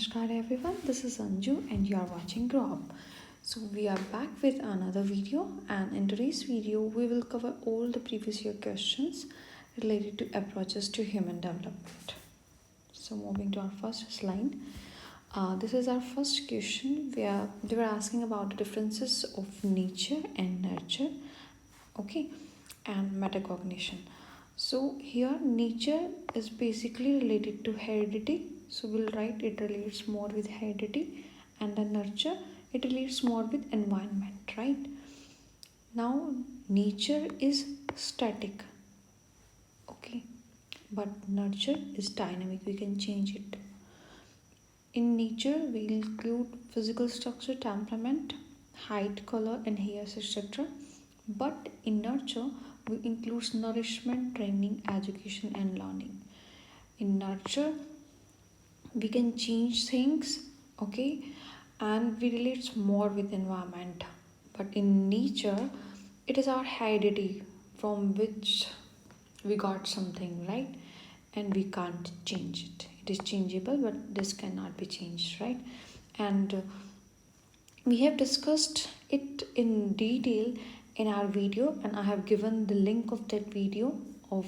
Namaskar everyone, this is Anju and you are watching Grow Up. So we are back with another video, and in today's video we will cover all the previous year questions related to approaches to human development. So moving to our first slide, this is our first question where they were asking about the differences of nature and nurture, okay, and metacognition. So here nature is basically related to heredity, so we'll write it relates more with heredity, and then nurture it relates more with environment, right? Now nature is static, okay, but nurture is dynamic, we can change it. In nature we include physical structure, temperament, height, color and hairs, etc. But in nurture we include nourishment, training, education and learning. In nurture we can change things, okay, and we relate more with environment. But in nature it is our heredity from which we got something, right? And we can't change it. It is changeable, but this cannot be changed, right? And we have discussed it in detail in our video, and I have given the link of that video of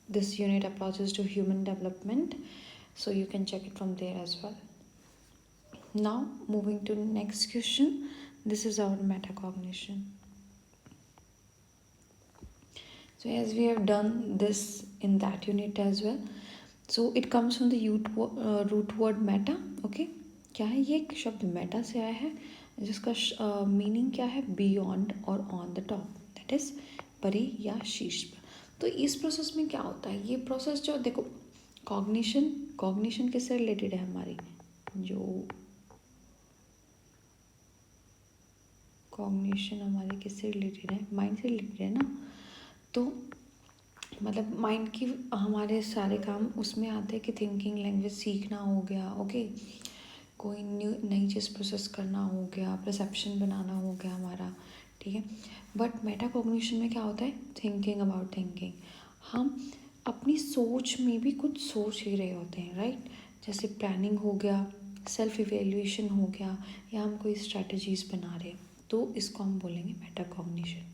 this unit approaches to human development, so you can check it from there as well. Now moving to the next question, this is our metacognition. So as we have done this in that unit as well, so it comes from the root word meta, okay. क्या है ये शब्द Meta से आया है, जिसका meaning क्या है, बियॉन्ड और on the top, that is परे या शीर्ष पर. तो इस प्रोसेस में क्या होता है, ये प्रोसेस जो देखो कॉग्निशन किससे रिलेटेड है, हमारी जो कॉग्निशन हमारी किससे रिलेटेड है, माइंड से रिलेटेड है ना. तो मतलब माइंड की हमारे सारे काम उसमें आते हैं कि थिंकिंग, लैंग्वेज सीखना हो गया, ओके, कोई नई चीज़ प्रोसेस करना हो गया, परसेप्शन बनाना हो गया हमारा, ठीक है. बट मेटाकॉग्निशन में क्या होता है, थिंकिंग अबाउट थिंकिंग. हम अपनी सोच में भी कुछ सोच ही रहे होते हैं, राइट. जैसे प्लानिंग हो गया, सेल्फ इवेल्युएशन हो गया, या हम कोई स्ट्रैटेजीज बना रहे हैं, तो इसको हम बोलेंगे मेटाकॉग्निशन.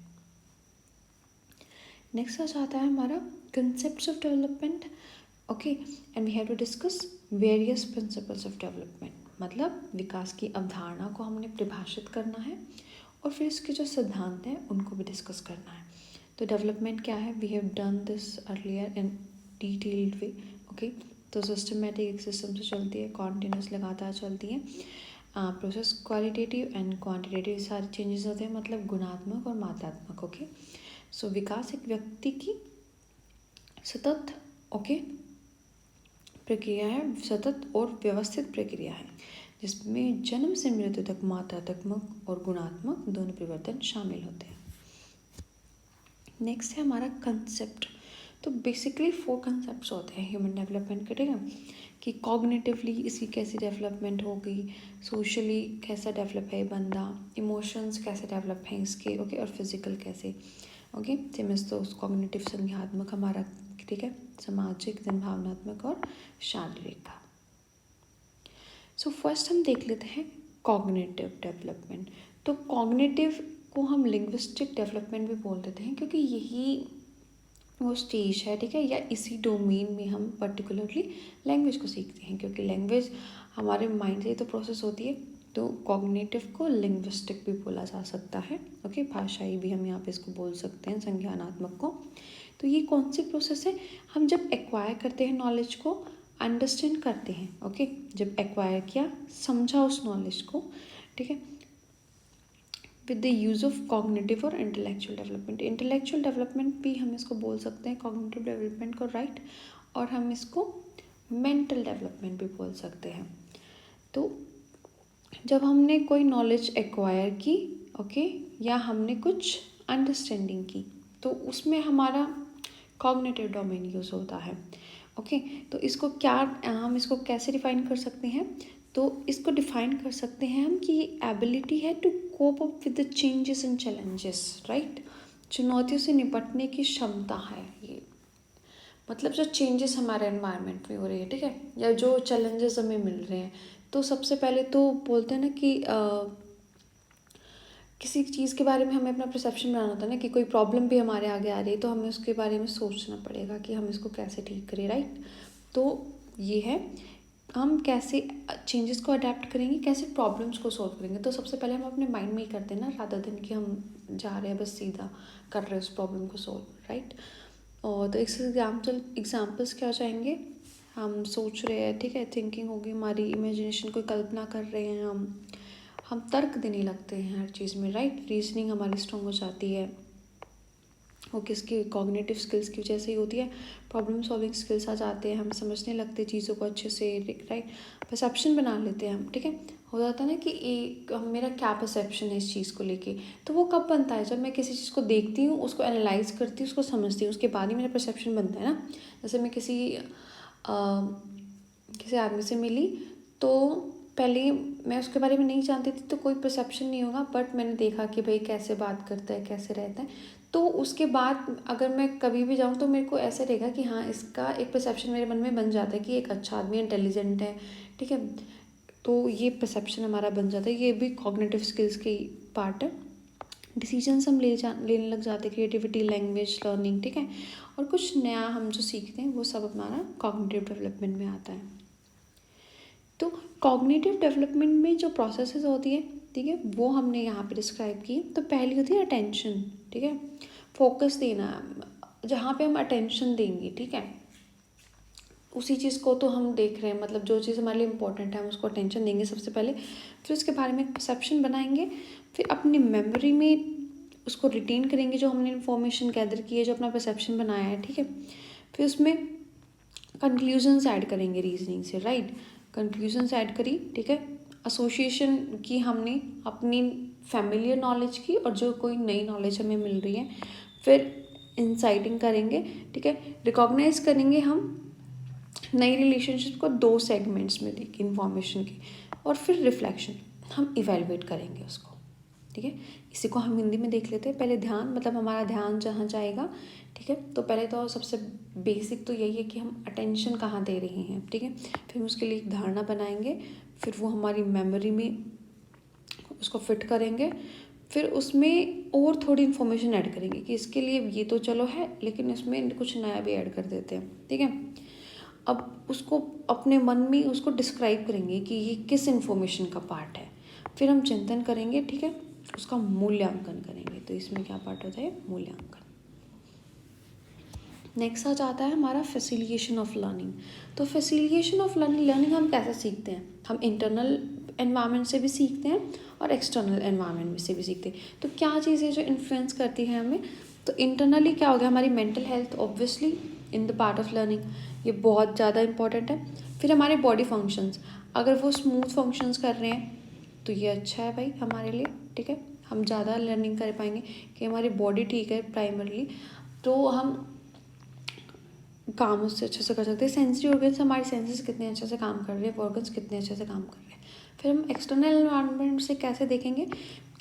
नेक्स्ट आ जाता है हमारा concepts of development, okay, and we have to discuss various principles of development. मतलब विकास की अवधारणा को हमने परिभाषित करना है, और फिर इसके जो सिद्धांत हैं उनको भी डिस्कस करना है. तो डेवलपमेंट क्या है, we have done this earlier in detailed way, okay. तो सिस्टमेटिक एक सिस्टम से चलती है, कॉन्टिन्यूस लगातार चलती है. प्रोसेस क्वालिटेटिव एंड क्वांटिटेटिव सारे चेंजेस होते हैं, मतलब गुणात्मक और मात्रात्मक, ओके. सो विकास एक व्यक्ति की सतत, ओके, प्रक्रिया है, सतत और व्यवस्थित प्रक्रिया है, जिसमें जन्म से मृत्यु तक मात्रात्मक और गुणात्मक दोनों परिवर्तन शामिल होते हैं. नेक्स्ट है हमारा कंसेप्ट. तो बेसिकली 4 कंसेप्ट होते हैं ह्यूमन डेवलपमेंट के, ठीक है, कि कॉग्निटिवली इसकी कैसी डेवलपमेंट होगी, सोशली कैसा डेवलप है बंदा, इमोशंस कैसे डेवलप हैं इसके, ओके, और फिजिकल कैसे, ओके. सेमिस तो कॉग्निटिव संज्ञात्मक हमारा, ठीक है, सामाजिक, देन भावनात्मक और शारीरिक का. सो फर्स्ट हम देख लेते हैं कॉग्निटिव डेवलपमेंट. तो कॉग्निटिव को हम लिंग्विस्टिक डेवलपमेंट भी बोल देते हैं, क्योंकि यही वो स्टेज है, ठीक है, या इसी डोमेन में हम पर्टिकुलरली लैंग्वेज को सीखते हैं, क्योंकि लैंग्वेज हमारे माइंड से ही तो प्रोसेस होती है. तो कॉग्निटिव को लिंग्विस्टिक भी बोला जा सकता है, ओके, भाषाई भी हम यहाँ पे इसको बोल सकते हैं, संज्ञानात्मक को. तो ये कौन सी प्रोसेस है, हम जब एक्वायर करते हैं नॉलेज को, अंडरस्टैंड करते हैं, ओके, जब एक्वायर किया, समझा उस नॉलेज को, ठीक है, with the use of cognitive और इंटेलेक्चुअल डेवलपमेंट. इंटेलेक्चुअल डेवलपमेंट भी हम इसको बोल सकते हैं कॉग्निटिव डेवलपमेंट को, राइट, और हम इसको मेंटल डेवलपमेंट भी बोल सकते हैं. तो जब हमने कोई नॉलेज एक्वायर की, ओके, या हमने कुछ अंडरस्टैंडिंग की, तो उसमें हमारा कॉग्निटिव डोमेन यूज़ होता है, ओके. तो इसको क्या, हम इसको कैसे डिफाइन कर सकते हैं, तो इसको डिफाइन कर सकते हैं हम कि एबिलिटी है to cope up with the changes and challenges, right. चुनौतियों से निपटने की क्षमता है ये. मतलब जो चेंजेस हमारे एनवायरनमेंट में हो रही है, ठीक है, या जो चैलेंजेस हमें मिल रहे हैं। तो सबसे पहले तो बोलते हैं ना कि किसी चीज़ के बारे में हमें अपना परसेप्शन बनाना होता है ना, कि कोई प्रॉब्लम भी हमारे आगे आ रही है तो हमें उसके बारे में सोचना पड़ेगा कि हम इसको कैसे ठीक करें, राइट। तो ये है, हम कैसे चेंजेस को अडेप्ट करेंगे, कैसे प्रॉब्लम्स को सॉल्व करेंगे। तो सबसे पहले हम अपने माइंड में ही करते हैं ना, रादर देन कि हम जा रहे हैं बस सीधा कर रहे हैं उस प्रॉब्लम को सॉल्व, राइट। और तो इस एग्जाम्पल्स क्या हो जाएंगे, हम सोच रहे हैं, ठीक है, थिंकिंग होगी हमारी, इमेजिनेशन कोई कल्पना कर रहे हैं हम तर्क देने लगते हैं हर चीज़ में, राइट। रीजनिंग हमारी स्ट्रॉन्ग हो जाती है, वो किसकी कॉग्निटिव स्किल्स की वजह से ही होती है। प्रॉब्लम सॉल्विंग स्किल्स आ जाते हैं, हम समझने लगते हैं चीज़ों को अच्छे से, राइट। परसेप्शन बना लेते हैं हम, ठीक है। हो जाता है ना कि एक मेरा क्या परसेप्शन है इस चीज़ को लेके। तो वो कब बनता है, जब मैं किसी चीज़ को देखती हूँ, उसको एनालाइज करती हूँ, उसको समझती हूँ, उसके बाद ही मेरा परसेप्शन बनता है ना। जैसे मैं किसी आदमी से मिली, तो पहले मैं उसके बारे में नहीं जानती थी तो कोई परसेप्शन नहीं होगा, बट मैंने देखा कि भाई कैसे बात करता है, कैसे रहता है। तो उसके बाद अगर मैं कभी भी जाऊँ तो मेरे को ऐसा रहेगा कि हाँ, इसका एक परसेप्शन मेरे मन में बन जाता है कि एक अच्छा आदमी है, इंटेलिजेंट है, ठीक है। तो ये परसेप्शन हमारा बन जाता है, ये भी कॉग्निटिव स्किल्स की पार्ट है। डिसीजंस हम लेने लग जाते हैं, क्रिएटिविटी, लैंग्वेज लर्निंग, ठीक है। और कुछ नया हम जो सीखते हैं वो सब हमारा कॉग्निटिव डेवलपमेंट में आता है। तो कॉग्निटिव डेवलपमेंट में जो प्रोसेसेस होती है, ठीक है, वो हमने यहाँ पे डिस्क्राइब की। तो पहली होती है अटेंशन, ठीक है, फोकस देना, जहाँ पे हम अटेंशन देंगे, ठीक है, उसी चीज़ को तो हम देख रहे हैं, मतलब जो चीज़ हमारे लिए इंपॉर्टेंट है हम उसको अटेंशन देंगे सबसे पहले। फिर उसके बारे में एक परसेप्शन बनाएंगे, फिर अपनी मेमोरी में उसको रिटेन करेंगे जो हमने इन्फॉर्मेशन गैदर की है, जो अपना परसेप्शन बनाया है, ठीक है। फिर उसमें कंक्लूजन्स ऐड करेंगे रीजनिंग से, राइट। कंक्लूजन्स ऐड करी, ठीक है, एसोसिएशन की हमने अपनी फैमिलियर नॉलेज की और जो कोई नई नॉलेज हमें मिल रही है। फिर इंसाइटिंग करेंगे, ठीक है, रिकॉग्नाइज करेंगे हम नई रिलेशनशिप को दो सेगमेंट्स में देखें इन्फॉर्मेशन की। और फिर रिफ्लेक्शन, हम इवेलुएट करेंगे उसको, ठीक है। इसी को हम हिंदी में देख लेते हैं। पहले ध्यान, मतलब हमारा ध्यान जहाँ जाएगा, ठीक है। तो पहले तो सबसे बेसिक तो यही है कि हम अटेंशन कहाँ दे रहे हैं, ठीक है। फिर हम उसके लिए एक धारणा बनाएंगे, फिर वो हमारी मेमोरी में उसको फिट करेंगे। फिर उसमें और थोड़ी इन्फॉर्मेशन ऐड करेंगे कि इसके लिए ये तो चलो है, लेकिन इसमें कुछ नया भी ऐड कर देते हैं, ठीक है। अब उसको अपने मन में उसको डिस्क्राइब करेंगे कि ये किस इन्फॉर्मेशन का पार्ट है। फिर हम चिंतन करेंगे, ठीक है, उसका मूल्यांकन करेंगे। तो इसमें क्या पार्ट होता है, मूल्यांकन। नेक्स्ट आ जाता है हमारा फैसिलिटेशन ऑफ लर्निंग। तो फैसिलिटेशन ऑफ लर्निंग हम कैसे सीखते हैं, हम इंटरनल एनवायरनमेंट से भी सीखते हैं और एक्सटर्नल एनवायरनमेंट में से भी सीखते हैं। तो क्या चीज़ें जो इन्फ्लुएंस करती हैं हमें, तो इंटरनली क्या हो गया, हमारी mental health obviously in the part of learning, ये बहुत ज़्यादा इंपॉर्टेंट है। फिर हमारे बॉडी फंक्शंस, अगर वो स्मूथ फंक्शंस कर रहे हैं तो ये अच्छा है भाई हमारे लिए, ठीक है। हम ज़्यादा लर्निंग कर पाएंगे कि हमारी बॉडी ठीक है प्राइमरली, तो हम काम उससे अच्छे से कर सकते हैं। सेंसरी ऑर्गन्स, हमारे सेंसेस कितने अच्छे से काम कर रहे हैं, ऑर्गन्स कितने अच्छे से काम कर रहे हैं। फिर हम एक्सटर्नल एनवायरनमेंट से कैसे देखेंगे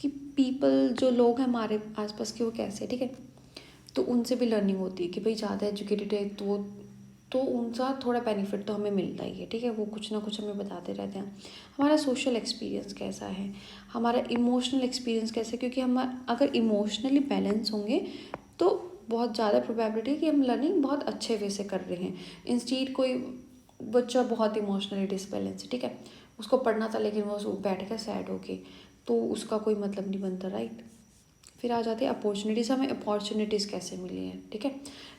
कि पीपल, जो लोग हैं हमारे आसपास के, वो कैसे, ठीक है। तो उनसे भी लर्निंग होती है कि भाई ज़्यादा एजुकेटेड है तो उनका थोड़ा बेनिफिट तो हमें मिलता ही है, ठीक है। वो कुछ ना कुछ हमें बताते रहते हैं। हमारा सोशल एक्सपीरियंस कैसा है, हमारा इमोशनल एक्सपीरियंस कैसा है, क्योंकि हम अगर इमोशनली बैलेंस होंगे तो बहुत ज़्यादा प्रोबेबिलिटी है कि हम लर्निंग बहुत अच्छे वे से कर रहे हैं। इंस्टीड कोई बच्चा बहुत इमोशनली डिसबैलेंस है, ठीक है, उसको पढ़ना था लेकिन वो बैठ गया सैड होके, तो उसका कोई मतलब नहीं बनता, राइट। फिर आ जाती है अपॉर्चुनिटीज़, हमें अपॉर्चुनिटीज़ कैसे मिली हैं, ठीक है।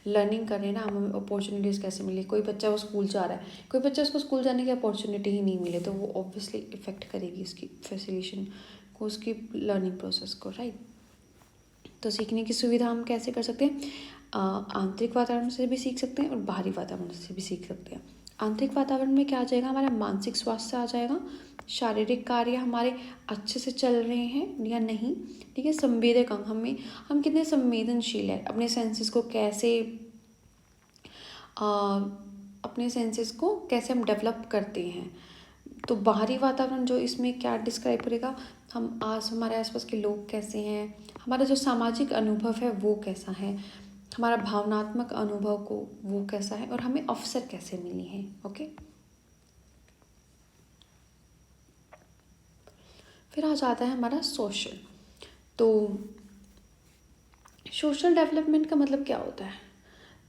लर्निंग कर रहे हैं ना, हमें अपॉर्चुनिटीज़ कैसे मिली। कोई बच्चा वो स्कूल जा रहा है, कोई बच्चा उसको स्कूल जाने की अपॉर्चुनिटी ही नहीं मिले, तो वो ऑब्वियसली इफेक्ट करेगी उसकी फैसिलिटेशन को, उसकी लर्निंग प्रोसेस को, राइट। तो सीखने की सुविधा हम कैसे कर सकते हैं, आंतरिक वातावरण से भी सीख सकते हैं और बाहरी वातावरण से भी सीख सकते हैं। आंतरिक वातावरण में क्या आ जाएगा, हमारा मानसिक स्वास्थ्य आ जाएगा, शारीरिक कार्य हमारे अच्छे से चल रहे हैं या नहीं, ठीक है। संवेदक अंग, हम कितने संवेदनशील हैं, अपने सेंसेस को कैसे हम डेवलप करते हैं। तो बाहरी वातावरण जो इसमें क्या डिस्क्राइब करेगा, हमारे आसपास के लोग कैसे हैं, हमारा जो सामाजिक अनुभव है वो कैसा है, हमारा भावनात्मक अनुभव को वो कैसा है और हमें अवसर कैसे मिली हैं। ओके, फिर आ जाता है हमारा सोशल। तो सोशल डेवलपमेंट का मतलब क्या होता है?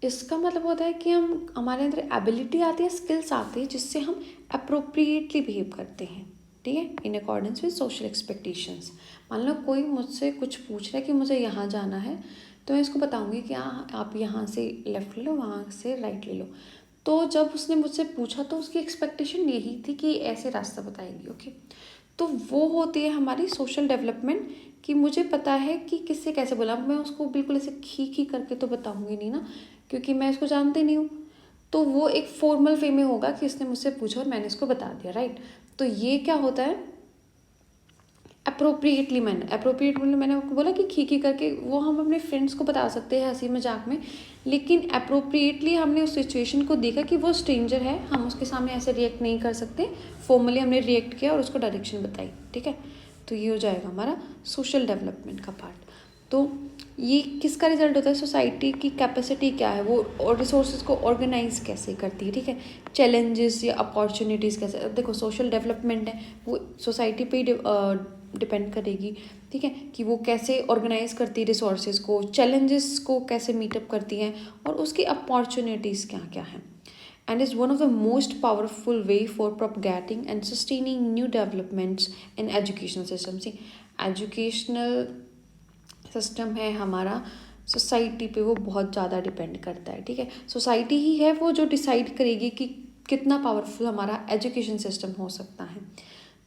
इसका मतलब होता है कि हमारे अंदर एबिलिटी आती है, स्किल्स आती है, जिससे हम अप्रोप्रिएटली बिहेव करते हैं, ठीक है, in accordance with social expectations. मान लो कोई मुझसे कुछ पूछ रहा है कि मुझे यहाँ जाना है, तो मैं इसको बताऊँगी कि हाँ आप यहाँ से लेफ़्ट ले लो, वहाँ से राइट ले लो। तो जब उसने मुझसे पूछा तो उसकी एक्सपेक्टेशन यही थी कि ऐसे रास्ता बताएगी। ओके, तो वो होती है हमारी सोशल डेवलपमेंट, कि मुझे पता है कि किससे कैसे बोला। मैं उसको बिल्कुल ऐसे खी करके तो बताऊँगी नहीं ना, क्योंकि मैं इसको जानती नहीं हूँ। तो वो एक फॉर्मल वे में होगा कि इसने मुझसे पूछा और मैंने इसको बता दिया, राइट। तो ये क्या होता है, अप्रोप्रिएटली मैंने आपको बोला कि खी करके वो हम अपने फ्रेंड्स को बता सकते हैं हंसी मजाक में, लेकिन अप्रोप्रिएटली हमने उस सिचुएशन को देखा कि वो स्ट्रेंजर है, हम उसके सामने ऐसे रिएक्ट नहीं कर सकते, फॉर्मली हमने रिएक्ट किया और उसको डायरेक्शन बताई, ठीक है। तो ये हो जाएगा हमारा सोशल डेवलपमेंट का पार्ट। तो ये किसका रिजल्ट होता है? सोसाइटी की कैपेसिटी क्या है, वो और रिसोर्सेज को ऑर्गेनाइज कैसे करती है, ठीक है। चैलेंजेस या अपॉर्चुनिटीज़ कैसे, अब देखो सोशल डेवलपमेंट है वो सोसाइटी पे डिपेंड करेगी, ठीक है, कि वो कैसे ऑर्गेनाइज करती है रिसोर्सेज को, चैलेंजेस को कैसे मीटअप करती हैं, और उसकी अपॉर्चुनिटीज़ क्या क्या हैं। And is one of the most powerful way for propagating and sustaining new developments in education system. See, educational system है हमारा, सोसाइटी पे वो बहुत ज़्यादा डिपेंड करता है, ठीक है। सोसाइटी ही है वो जो डिसाइड करेगी कि कितना पावरफुल हमारा एजुकेशन सिस्टम हो सकता है,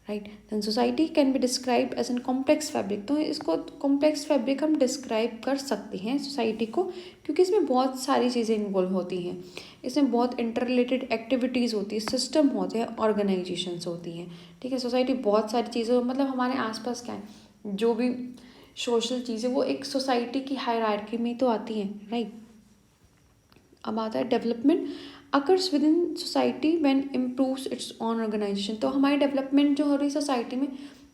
right. Then society can be describe as an complex fabric. तो इसको कॉम्प्लेक्स फैब्रिक हम डिस्क्राइब कर सकते हैं सोसाइटी को, क्योंकि इसमें बहुत सारी चीज़ें इन्वॉल्व होती हैं, इसमें बहुत इंटर रिलेटेड एक्टिविटीज़ होती है, सिस्टम होते हैं, ऑर्गेनाइजेशंस होती हैं, ठीक है। सोसाइटी बहुत सारी चीज़ें, मतलब हमारे आसपास क्या है, जो भी सोशल चीज़ें वो एक सोसाइटी की हायरार्की में तो आती हैं, राइट। अब आता है development occurs with in society when improves its on organization. तो हमारी डेवलपमेंट जो हो रही सोसाइटी में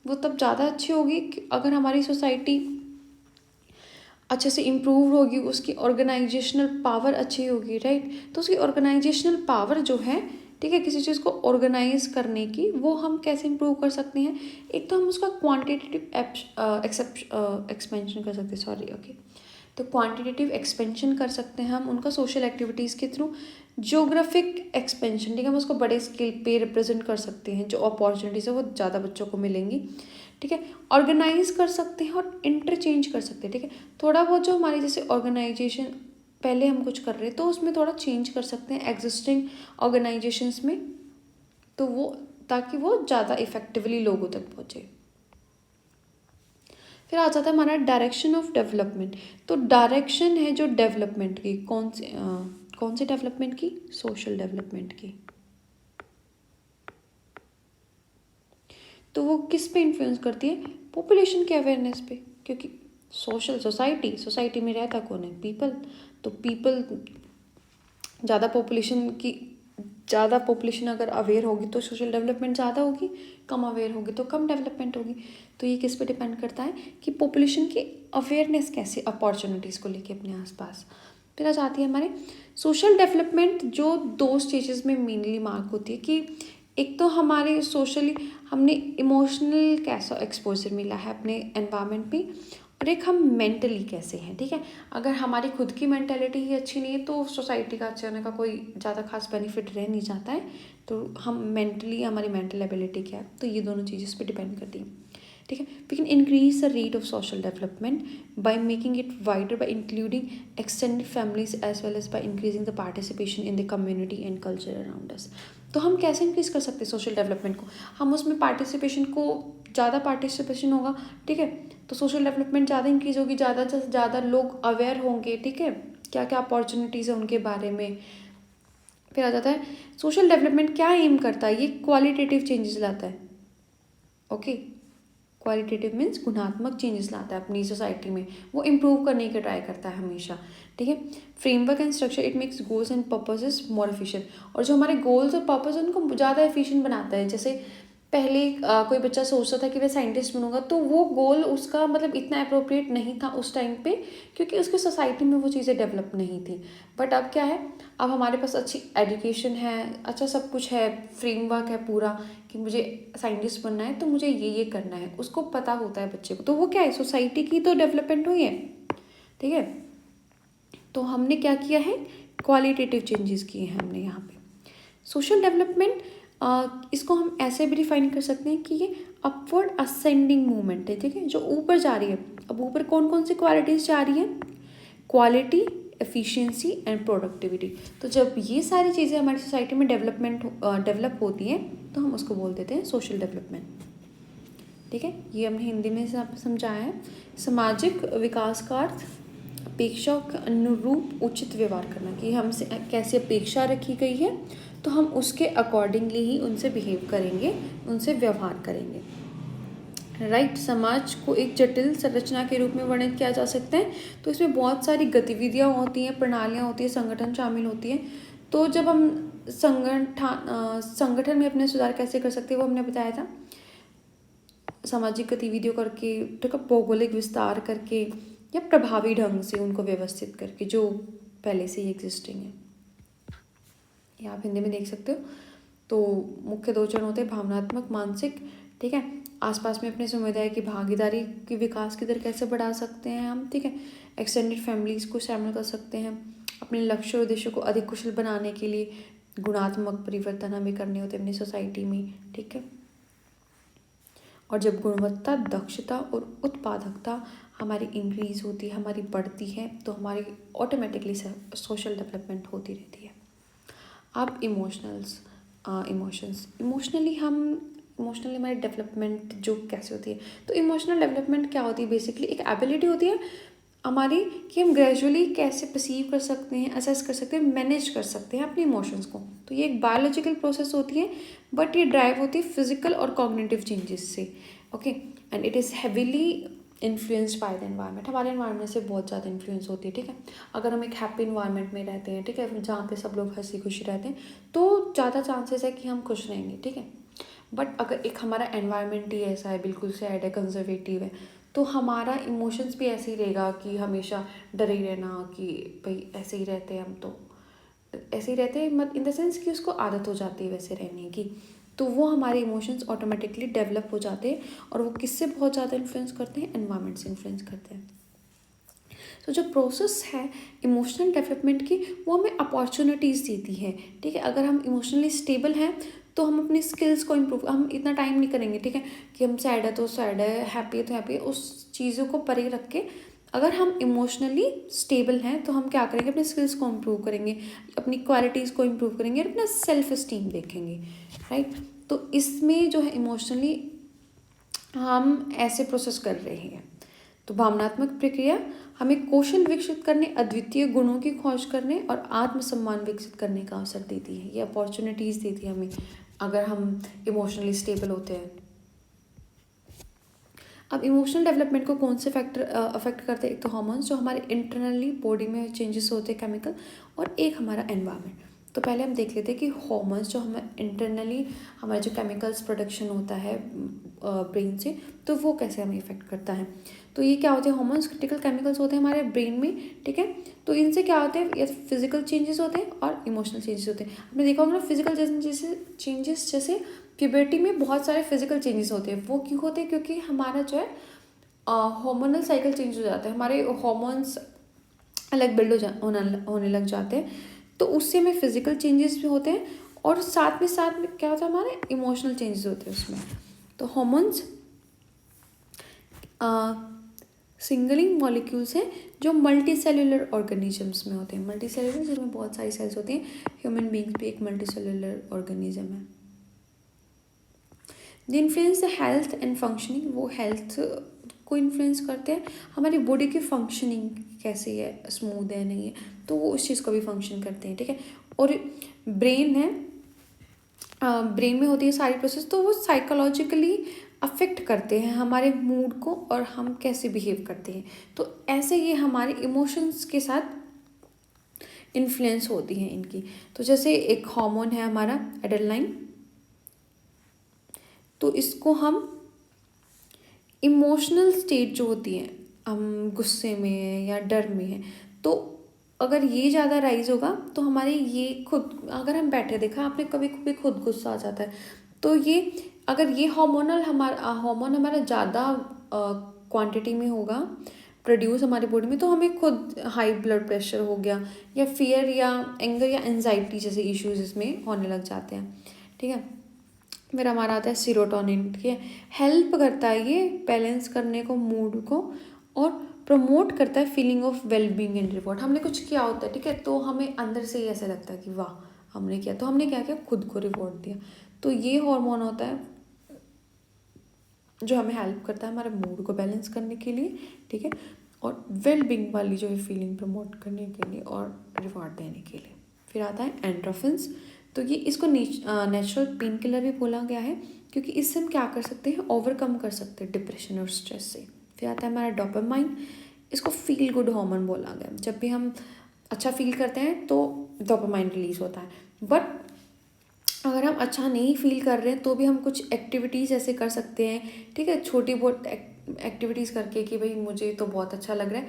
वो तब ज़्यादा अच्छी होगी अगर हमारी सोसाइटी अच्छे से इम्प्रूव होगी, उसकी ऑर्गेनाइजेशनल पावर अच्छी होगी, राइट। तो उसकी ऑर्गेनाइजेशनल पावर जो है, ठीक है, किसी चीज़ को ऑर्गेनाइज करने की, वो हम कैसे इम्प्रूव कर सकते हैं? एक तो हम उसका क्वांटिटेटिव एक्सपेंशन कर सकते हैं, सॉरी, ओके। तो क्वांटिटेटिव एक्सपेंशन कर सकते हैं हम उनका सोशल एक्टिविटीज़ के थ्रू। ज्योग्राफिक एक्सपेंशन, ठीक है, हम उसको बड़े स्केल पे रिप्रेजेंट कर सकते हैं, जो अपॉर्चुनिटीज़ है वो ज़्यादा बच्चों को मिलेंगी, ठीक है। ऑर्गेनाइज कर सकते हैं और इंटरचेंज कर सकते हैं, ठीक है। थोड़ा बहुत जो हमारी जैसे ऑर्गेनाइजेशन पहले हम कुछ कर रहे हैं तो उसमें थोड़ा चेंज कर सकते हैं एग्जिस्टिंग ऑर्गेनाइजेशंस में, तो वो ताकि वो ज़्यादा इफेक्टिवली लोगों तक पहुँचे। फिर आ जाता है हमारा डायरेक्शन ऑफ डेवलपमेंट। तो डायरेक्शन है जो डेवलपमेंट की, कौन से डेवलपमेंट की? सोशल डेवलपमेंट की। तो वो किस पे इन्फ्लुएंस करती है? पॉपुलेशन के अवेयरनेस पे, क्योंकि सोसाइटी में रहता कौन है? पीपल। तो पीपल ज़्यादा पॉपुलेशन अगर अवेयर होगी तो सोशल डेवलपमेंट ज़्यादा होगी, कम अवेयर होगी तो कम डेवलपमेंट होगी। तो ये किस पे डिपेंड करता है कि पॉपुलेशन की अवेयरनेस कैसे अपॉर्चुनिटीज़ को लेके अपने आसपास। फिर आ जाती है हमारे सोशल डेवलपमेंट, जो 2 स्टेजेस में मेनली मार्क होती है, कि एक तो हमारे सोशली हमने इमोशनल कैसा एक्सपोजर मिला है अपने एनवायरनमेंट में, और एक हम मेंटली कैसे हैं, ठीक है। अगर हमारी खुद की मेंटेलिटी ही अच्छी नहीं है तो सोसाइटी का अच्छे होने का कोई ज़्यादा खास बेनिफिट रह नहीं जाता है। तो हम मेंटली, हमारी मेंटल एबिलिटी क्या है, तो ये दोनों चीज़ें इस पर डिपेंड करती हैं, ठीक है। We can increase the rate of social development by making it wider, by including extended families as well as by increasing the participation in the community and culture around us. तो हम कैसे increase कर सकते हैं social development को? हम उसमें participation को, ज़्यादा पार्टिसिपेशन होगा, ठीक है, तो सोशल डेवलपमेंट ज़्यादा इंक्रीज़ होगी, ज़्यादा से ज़्यादा लोग अवेयर होंगे, ठीक है, क्या क्या अपॉर्चुनिटीज़ है उनके बारे में। फिर आ जाता है सोशल डेवलपमेंट क्या एम करता है? ये क्वालिटेटिव चेंजेस लाता है, ओके। क्वालिटेटिव मीन्स गुणात्मक चेंजेस लाता है अपनी सोसाइटी में, वो इम्प्रूव करने की ट्राई करता है हमेशा, ठीक है। Framework and structure, it makes goals and purposes more efficient. और जो हमारे गोल्स और पर्पस है उनको ज़्यादा एफिशिएंट बनाता है। जैसे पहले कोई बच्चा सोचता था कि मैं साइंटिस्ट बनूंगा, तो वो गोल उसका मतलब इतना अप्रोप्रिएट नहीं था उस टाइम पे, क्योंकि उसकी सोसाइटी में वो चीज़ें डेवलप नहीं थी। बट अब क्या है, अब हमारे पास अच्छी एजुकेशन है, अच्छा सब कुछ है, फ्रेमवर्क है पूरा कि मुझे साइंटिस्ट बनना है तो मुझे ये करना है, उसको पता होता है बच्चे को। तो वो क्या है, सोसाइटी की तो डेवलपमेंट हुई है, ठीक है। तो हमने क्या किया है, क्वालिटेटिव चेंजेस किए हैं हमने यहाँ पे। सोशल डेवलपमेंट, इसको हम ऐसे भी डिफाइन कर सकते हैं कि ये अपवर्ड असेंडिंग मूवमेंट है, ठीक है, जो ऊपर जा रही है। अब ऊपर कौन कौन सी क्वालिटीज़ जा रही है, क्वालिटी, एफिशिएंसी एंड प्रोडक्टिविटी। तो जब ये सारी चीज़ें हमारी सोसाइटी में डेवलप होती हैं तो हम उसको बोल देते हैं सोशल डेवलपमेंट, ठीक है। ये हमने हिंदी में समझाया है। सामाजिक विकास का अर्थ अपेक्षाओं के अनुरूप उचित व्यवहार करना, कि हमसे कैसी अपेक्षा रखी गई है तो हम उसके अकॉर्डिंगली ही उनसे बिहेव करेंगे, उनसे व्यवहार करेंगे, राइट। समाज को एक जटिल संरचना के रूप में वर्णित किया जा सकता है। तो इसमें बहुत सारी गतिविधियाँ होती हैं, प्रणालियाँ होती हैं, संगठन शामिल होती हैं। तो जब हम संगठन में अपने सुधार कैसे कर सकते हैं वो हमने बताया था, सामाजिक गतिविधियों करके, ठीक है, भौगोलिक विस्तार करके या प्रभावी ढंग से उनको व्यवस्थित करके जो पहले से ही एग्जिस्टिंग है। ये आप हिंदी में देख सकते हो। तो मुख्य दो चरण होते हैं, भावनात्मक, मानसिक, ठीक है। आसपास में अपने समुदाय की भागीदारी की विकास की दर कैसे बढ़ा सकते हैं हम, ठीक है। एक्सटेंडेड फैमिलीज को शामिल कर सकते हैं। अपने लक्ष्य और उद्देश्य को अधिक कुशल बनाने के लिए गुणात्मक परिवर्तन हमें करने होते हैं अपनी सोसाइटी में, ठीक है। और जब गुणवत्ता, दक्षता और उत्पादकता हमारी इंक्रीज होती है, हमारी बढ़ती है, तो हमारी ऑटोमेटिकली सोशल डेवलपमेंट होती रहती है। अब इमोशनली हमारी डेवलपमेंट जो कैसे होती है, तो इमोशनल डेवलपमेंट क्या होती है, बेसिकली एक एबिलिटी होती है हमारी कि हम ग्रेजुअली कैसे परसीव कर सकते हैं, असेस कर सकते हैं, मैनेज कर सकते हैं अपने इमोशंस को। तो ये एक बायोलॉजिकल प्रोसेस होती है, बट ये ड्राइव होती है फिजिकल और कॉग्निटिव चेंजेस से, okay. And it is heavily influenced by the environment, हमारे एनवायरनमेंट से बहुत ज़्यादा इन्फ्लुएंस होती है, ठीक है। अगर हम एक हैप्पी इन्वायरनमेंट में रहते हैं, ठीक है, जहाँ पे सब लोग हंसी खुशी रहते हैं, तो ज़्यादा चांसेस है कि हम खुश रहेंगे, ठीक है। बट अगर एक हमारा एनवायरनमेंट ही ऐसा है, बिल्कुल सैड है, कंजर्वेटिव है, तो हमारा इमोशंस भी ऐसे ही रहेगा कि हमेशा डरे ही रहना कि भाई ऐसे ही रहते हैं हम, तो ऐसे ही रहते हैं, मत इन द सेंस कि उसको आदत हो जाती है वैसे रहने की। तो वो हमारे इमोशंस ऑटोमेटिकली डेवलप हो जाते हैं, और वो किससे बहुत ज़्यादा इन्फ्लुएंस करते हैं, एनवायरनमेंट से इन्फ्लुएंस करते हैं। तो जो प्रोसेस है इमोशनल डेवलपमेंट की, वो हमें अपॉर्चुनिटीज़ देती है, ठीक है। अगर हम इमोशनली स्टेबल हैं तो हम अपनी स्किल्स को इम्प्रूव, हम इतना टाइम नहीं करेंगे, ठीक है, कि हम सैड है तो सैड है, हैप्पी है तो हैप्पी है, उस चीज़ों को परे रख के अगर हम इमोशनली स्टेबल हैं तो हम क्या करेंगे, अपने स्किल्स को इम्प्रूव करेंगे, अपनी क्वालिटीज़ को इम्प्रूव करेंगे, और अपना सेल्फ इस्टीम देखेंगे, राइट। तो इसमें जो है इमोशनली हम ऐसे प्रोसेस कर रहे हैं। तो भावनात्मक प्रक्रिया हमें कौशल विकसित करने, अद्वितीय गुणों की खोज करने और आत्मसम्मान विकसित करने का अवसर देती है, ये अपॉर्चुनिटीज़ देती है हमें अगर हम इमोशनली स्टेबल होते हैं। अब इमोशनल डेवलपमेंट को कौन से फैक्टर अफेक्ट करते हैं, एक तो हार्मोन्स जो हमारे इंटरनली बॉडी में चेंजेस होते हैं केमिकल, और एक हमारा एनवायरनमेंट। तो पहले हम देख लेते हैं कि हार्मोन्स जो हमें इंटरनली हमारे जो केमिकल्स प्रोडक्शन होता है ब्रेन से, तो वो कैसे हमें इफेक्ट करता है। तो ये क्या होते हैं, हार्मोन्स क्रिटिकल केमिकल्स होते हैं हमारे ब्रेन में, ठीक है। तो इनसे क्या होते हैं, ये फिजिकल चेंजेस होते हैं और इमोशनल चेंजेस होते हैं। आपने देखा होगा ना, फिजिकल चेंजेस जैसे प्यूबर्टी में बहुत सारे फिजिकल चेंजेस होते हैं। वो क्यों होते हैं, क्योंकि हमारा जो है हार्मोनल साइकिल चेंज हो जाता है, हमारे हार्मोन्स अलग बिल्ड होने लग जाते हैं, तो उससे हमें फिजिकल चेंजेस भी होते हैं, और साथ में क्या होता है, हमारे इमोशनल चेंजेस होते हैं उसमें। तो हार्मोन्स सिंगलिंग मॉलिक्यूल्स हैं जो मल्टी सेलुलर ऑर्गेनिजम्स में होते हैं। मल्टी सेलुलर जिसमें बहुत सारी सेल्स होती हैं, ह्यूमन बींग्स भी एक मल्टी सेलुलर ऑर्गेनिज्म है। The influence the health and functioning, वो हेल्थ को इन्फ्लुएंस करते हैं, हमारी बॉडी की फंक्शनिंग कैसी है, स्मूथ है नहीं है, तो वो उस चीज़ को भी फंक्शन करते हैं, ठीक है। और ब्रेन है, ब्रेन में होती है सारी प्रोसेस, तो वो साइकोलॉजिकली अफेक्ट करते हैं हमारे मूड को और हम कैसे बिहेव करते हैं। तो ऐसे ये हमारे इमोशंस के साथ इन्फ्लुएंस होती हैं इनकी। तो जैसे एक हार्मोन है हमारा एड्रेनलाइन, तो इसको हम इमोशनल स्टेट जो होती है, हम गुस्से में हैं या डर में हैं, तो अगर ये ज़्यादा राइज होगा तो हमारे ये खुद, अगर हम बैठे, देखा आपने कभी कभी खुद गुस्सा आ जाता है, तो ये अगर ये हार्मोन हमारा ज़्यादा क्वांटिटी में होगा प्रोड्यूस हमारी बॉडी में, तो हमें खुद हाई ब्लड प्रेशर हो गया या फियर या एंगर या एंजाइटी जैसे इश्यूज इसमें होने लग जाते हैं। ठीक है, फिर हमारा आता है सीरोटोनिन। ठीक है, हेल्प करता है ये बैलेंस करने को मूड को, और प्रमोट करता है feeling of wellbeing and reward. हमने कुछ किया होता है, ठीक है, तो हमें अंदर से ही ऐसा लगता है कि वाह हमने किया, तो हमने क्या किया, खुद को रिवॉर्ड दिया। तो ये हार्मोन होता है जो हमें हेल्प करता है हमारे मूड को बैलेंस करने के लिए। ठीक है, और वेलबींग वाली जो है फीलिंग प्रमोट करने के लिए और रिवॉर्ड देने के लिए। फिर आता है एंडोर्फिन्स। तो ये इसको नेचुरल पेन किलर भी बोला गया है, क्योंकि इससे हम क्या कर सकते हैं, ओवरकम कर सकते हैं डिप्रेशन और स्ट्रेस से। फिर आता है हमारा डोपामाइन। इसको फील गुड हार्मोन बोला गया। जब भी हम अच्छा फील करते हैं तो डोपामाइन रिलीज होता है। बट अगर हम अच्छा नहीं फील कर रहे हैं तो भी हम कुछ एक्टिविटीज़ ऐसे कर सकते हैं, ठीक है, छोटी बहुत एक्टिविटीज़ करके कि भाई मुझे तो बहुत अच्छा लग रहा है,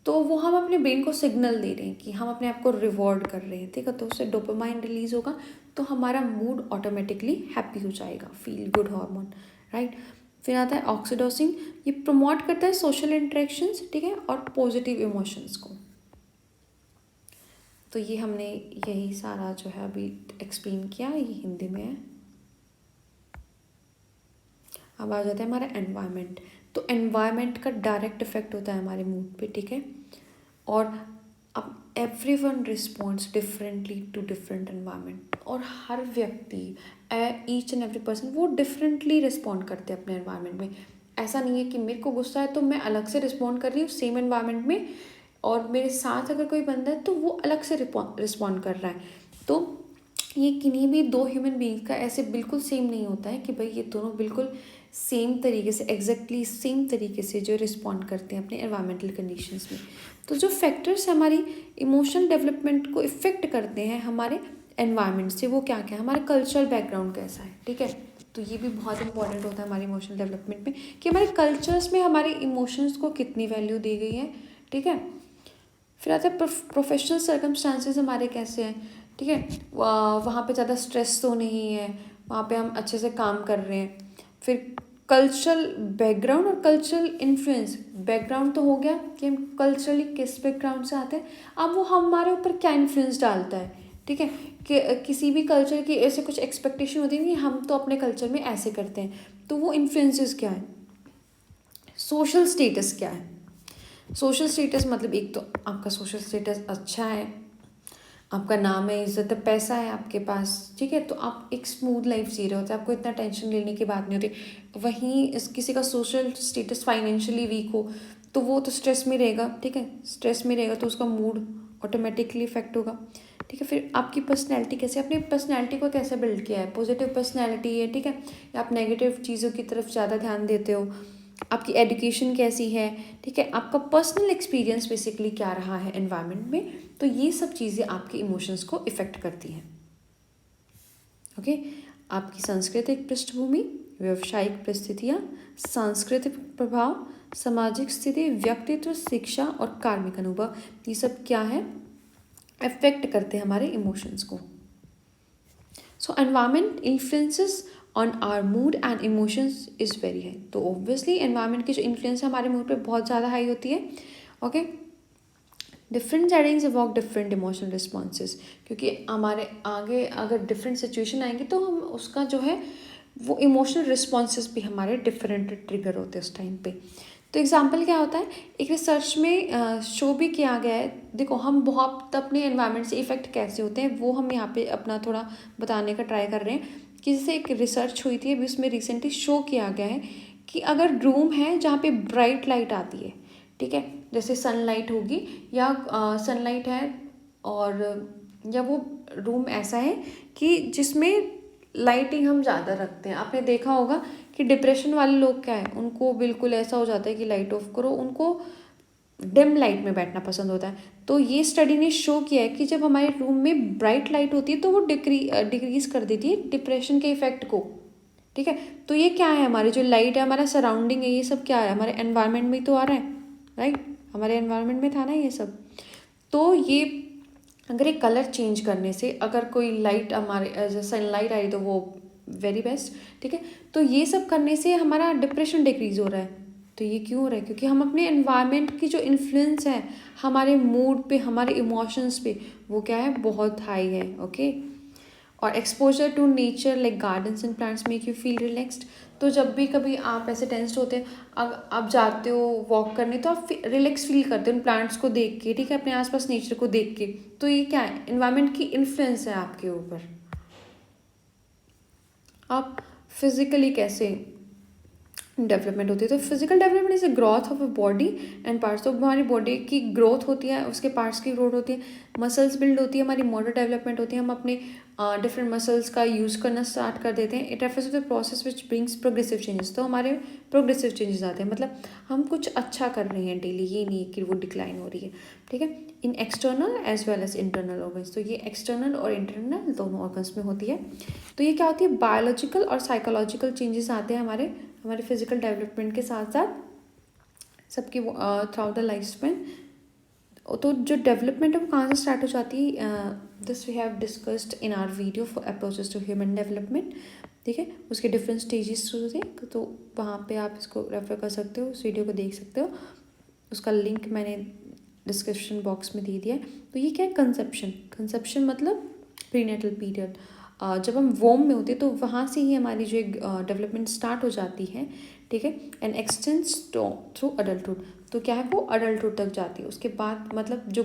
तो वो हम अपने ब्रेन को सिग्नल दे रहे हैं कि हम अपने आप को रिवॉर्ड कर रहे हैं। ठीक है, तो उससे डोपामाइन रिलीज होगा, तो हमारा मूड ऑटोमेटिकली हैप्पी हो जाएगा, फील गुड हार्मोन, राइट। फिर आता है ऑक्सीटोसिन। ये प्रमोट करता है सोशल इंटरेक्शंस, ठीक है, और पॉजिटिव इमोशंस को। तो ये हमने यही सारा जो है अभी एक्सप्लेन किया, ये हिंदी में है। अब आ जाता है हमारा एनवायरनमेंट। तो एनवायरनमेंट का डायरेक्ट इफेक्ट होता है हमारे मूड पे, ठीक है। और अब everyone responds differently to different environment, और हर व्यक्ति, ईच एंड एवरी पर्सन, वो डिफरेंटली रिस्पॉन्ड करते हैं अपने एनवायरनमेंट में। ऐसा नहीं है कि मेरे को गुस्सा है तो मैं अलग से रिस्पॉन्ड कर रही हूँ सेम एनवायरनमेंट में, और मेरे साथ अगर कोई बंदा है तो वो अलग से रिस्पॉन्ड कर रहा है। तो ये किन्हीं भी दो ह्यूमन बींग्स का ऐसे बिल्कुल सेम नहीं होता है कि भाई ये दोनों बिल्कुल सेम तरीके से, एग्जैक्टली सेम तरीके से जो रिस्पॉन्ड करते हैं अपने एनवायरमेंटल कंडीशंस में। तो जो फैक्टर्स हमारी इमोशनल डेवलपमेंट को इफ़ेक्ट करते हैं हमारे एनवायरनमेंट से, वो क्या क्या है, हमारा कल्चरल बैकग्राउंड कैसा है, ठीक है। तो ये भी बहुत इंपॉर्टेंट होता है हमारे इमोशनल डेवलपमेंट में कि हमारे कल्चर्स में हमारे इमोशंस को कितनी वैल्यू दी गई है, ठीक है। फिर आता है प्रोफेशनल सर्कमस्टांसेस हमारे कैसे हैं, ठीक है, वहाँ पे ज़्यादा स्ट्रेस तो नहीं है, वहाँ पे हम अच्छे से काम कर रहे हैं। फिर कल्चरल बैकग्राउंड और कल्चरल इन्फ्लुएंस। बैकग्राउंड तो हो गया कि हम कल्चरली किस बैकग्राउंड से आते हैं, अब वो हमारे ऊपर क्या इन्फ्लुएंस डालता है, ठीक है। कि किसी भी कल्चर की ऐसे कुछ एक्सपेक्टेशन होती है कि हम तो अपने कल्चर में ऐसे करते हैं, तो वो इन्फ्लुएंसेस क्या है। सोशल स्टेटस क्या है। सोशल स्टेटस मतलब एक तो आपका सोशल स्टेटस अच्छा है, आपका नाम है, इज्जत है, पैसा है आपके पास, ठीक है, तो आप एक स्मूथ लाइफ जी रहे होते हैं, आपको इतना टेंशन लेने की बात नहीं होती। वहीं किसी का सोशल स्टेटस फाइनेंशियली वीक हो तो वो तो स्ट्रेस में रहेगा, ठीक है, स्ट्रेस में रहेगा तो उसका मूड ऑटोमेटिकली इफेक्ट होगा, ठीक है। फिर आपकी पर्सनैलिटी कैसे, अपनी पर्सनैलिटी को कैसे बिल्ड किया है, पॉजिटिव पर्सनैलिटी है, ठीक है, या आप नेगेटिव चीज़ों की तरफ ज़्यादा ध्यान देते हो, आपकी एजुकेशन कैसी है, ठीक है, आपका पर्सनल एक्सपीरियंस बेसिकली क्या रहा है एनवायरनमेंट में। तो ये सब चीज़ें आपके इमोशंस को इफ़ेक्ट करती हैं, ओके। आपकी सांस्कृतिक पृष्ठभूमि, व्यावसायिक परिस्थितियाँ, सांस्कृतिक प्रभाव, सामाजिक स्थिति, व्यक्तित्व, शिक्षा और कार्मिक अनुभव, ये सब क्या है, अफेक्ट करते हैं हमारे इमोशंस को। So environment influences on our mood and emotions is very high. तो ऑब्वियसली एनवायरनमेंट की जो इन्फ्लुएंस है हमारे मूड पे बहुत ज़्यादा हाई होती है, okay. Different settings evoke different emotional responses, क्योंकि हमारे आगे अगर डिफरेंट सिचुएशन आएंगी तो हम उसका जो है वो इमोशनल रिस्पॉन्सेज भी हमारे डिफरेंट ट्रिगर होते हैं उस टाइम पे। तो एग्जाम्पल क्या होता है, एक रिसर्च में शो भी किया गया है। देखो हम बहुत अपने एनवायरनमेंट से इफ़ेक्ट कैसे होते हैं वो हम यहाँ पे अपना थोड़ा बताने का ट्राई कर रहे हैं। कि जैसे एक रिसर्च हुई थी अभी, उसमें रिसेंटली शो किया गया है कि अगर रूम है जहाँ पे ब्राइट लाइट आती है, ठीक है, जैसे सनलाइट होगी या सनलाइट है, और या वो रूम ऐसा है कि जिसमें लाइटिंग हम ज़्यादा रखते हैं। आपने देखा होगा कि डिप्रेशन वाले लोग क्या है, उनको बिल्कुल ऐसा हो जाता है कि लाइट ऑफ करो, उनको डिम लाइट में बैठना पसंद होता है। तो ये स्टडी ने शो किया है कि जब हमारे रूम में ब्राइट लाइट होती है तो वो डिक्रीज कर देती है डिप्रेशन के इफेक्ट को, ठीक है। तो ये क्या है, हमारी जो लाइट है, हमारा सराउंडिंग है, ये सब क्या है, हमारे एनवायरनमेंट में ही तो आ रहा है, राइट, हमारे एनवायरनमेंट में था ना ये सब। तो ये अगर एक कलर चेंज करने से अगर कोई लाइट हमारे जैसे सनलाइट आई तो वो वेरी बेस्ट, ठीक है। तो ये सब करने से हमारा डिप्रेशन डिक्रीज हो रहा है। तो ये क्यों हो रहा है, क्योंकि हम अपने एनवायरनमेंट की जो इन्फ्लुएंस है हमारे मूड पे, हमारे इमोशंस पे, वो क्या है, बहुत हाई है, ओके। और exposure to nature like gardens and plants make you feel relaxed. तो जब भी कभी आप ऐसे टेंस्ड होते हैं, अब आप जाते हो वॉक करने, तो आप रिलैक्स फील करते हो उन प्लांट्स को देख के, ठीक है, अपने आसपास नेचर को देख के। तो ये क्या है, एनवायरनमेंट की इन्फ्लुएंस है आपके ऊपर। आप फिजिकली कैसे डेवलपमेंट होती है, तो physical development is a growth of a body and parts. तो हमारी बॉडी की ग्रोथ होती है, उसके पार्ट्स की ग्रोथ होती है, मसल्स बिल्ड होती है, हमारी मोटर डेवलपमेंट होती है, हम अपने डिफरेंट मसल्स का यूज़ करना स्टार्ट कर देते हैं। It refers to the process which brings progressive changes. तो हमारे प्रोग्रेसिव चेंजेस आते हैं, मतलब हम कुछ अच्छा कर रहे हैं डेली, ये नहीं है कि वो डिक्लाइन हो रही है, ठीक है। In external as well as internal organs. तो ये एक्सटर्नल और इंटरनल दोनों ऑर्गन्स में होती है। तो ये क्या होती है, बायोलॉजिकल और साइकोलॉजिकल चेंजेस आते हैं हमारे फिजिकल डेवलपमेंट के साथ साथ सबकी through out the life span. तो जो डेवलपमेंट है वो कहाँ से स्टार्ट हो जाती है, this we have discussed in our video for approaches to human development, ठीक है। उसके डिफरेंट स्टेजेस थे, तो वहाँ पे आप इसको रेफर कर सकते हो, उस वीडियो को देख सकते हो, उसका लिंक मैंने डिस्क्रिप्शन बॉक्स में दे दिया है। तो ये क्या है, कंसेप्शन मतलब प्रीनेटल पीरियड। जब हम वोम में होते हैं तो वहाँ से ही हमारी जो एक डेवलपमेंट स्टार्ट हो जाती है, ठीक है, एंड एक्सटेंड्स थ्रू अडल्टहुड। तो क्या है, वो अडल्टहुड तक जाती है। उसके बाद मतलब जो